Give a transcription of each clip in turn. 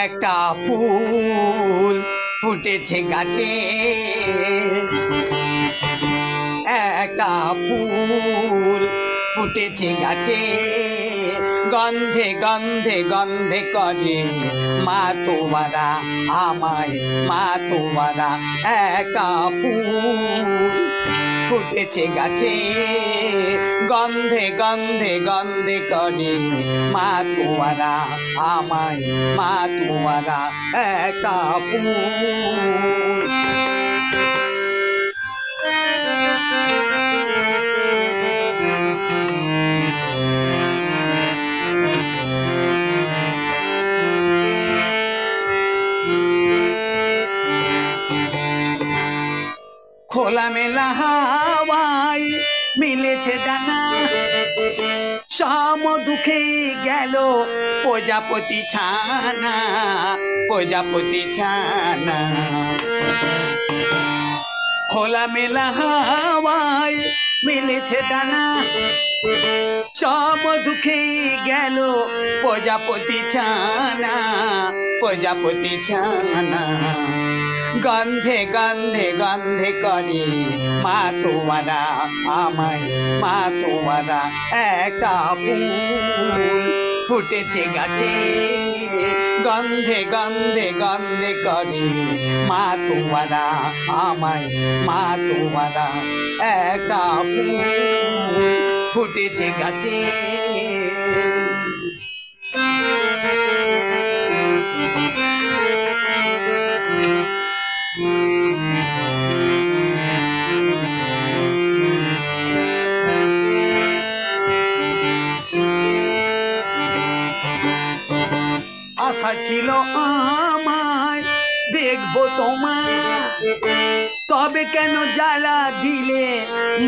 একটা ফুল ফুটেছে গাছে, একটা ফুল ফুটেছে গাছে, গন্ধে গন্ধে গন্ধে করে মা তোমারা আমায়, মা তোমারা। একটা ফুল ফুটেছে গাছে, গন্ধে গন্ধে গন্ধে করে মা তোমারা আমায়, মা তোমারা। একটা ফুল খোলামেলা হাওয়ায় মিলেছে ডানা, সম দুঃখে গেল প্রজাপতি ছানা, প্রজাপতি ছানা। খোলামেলা হাওয়ায় মিলেছে ডানা, সম দুঃখে গেল প্রজাপতি ছানা, প্রজাপতি ছানা। গন্ধে গন্ধে গন্ধে করে মা তোমারা আমায়, মা তোমারা। একটা ফুল ফুটেছে গাছে, গন্ধে গন্ধে গন্ধে করে মা তোমারা আমায়, মা তোমারা। একটা ফুল ফুটেছে গাছে। আশা ছিল আমার দেখবো তোমার, তবে কেন জ্বালা দিলে,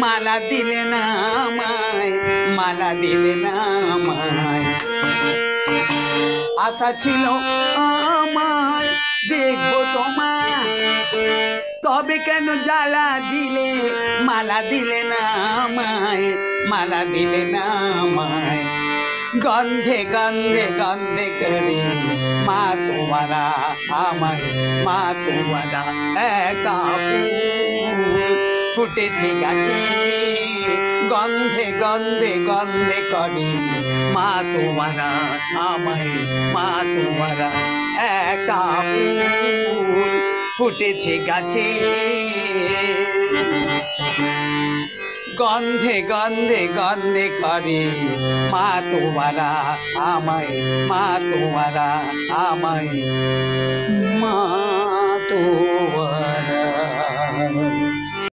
মালা দিলে না আমায়, মালা দিলে না আমায়। আশা ছিল আমার দেখবো তোমার, তবে কেন জ্বালা দিলে, মালা দিলে না আমায়, মালা দিলে না আমায়। গন্ধে গন্ধে গন্ধে করে মা তোমারা আমায়, মা তোমারা। একটা ফুল ফুটেছে গাছে, গন্ধে গন্ধে গন্ধে করে মা তোমারা আমায়, মা তোমারা। একটা ফুল ফুটেছে গাছে, গন্ধে গন্ধে গন্ধে করে মা তোমারা আমায়, মা তোমারা আমায়, মা তোমারা।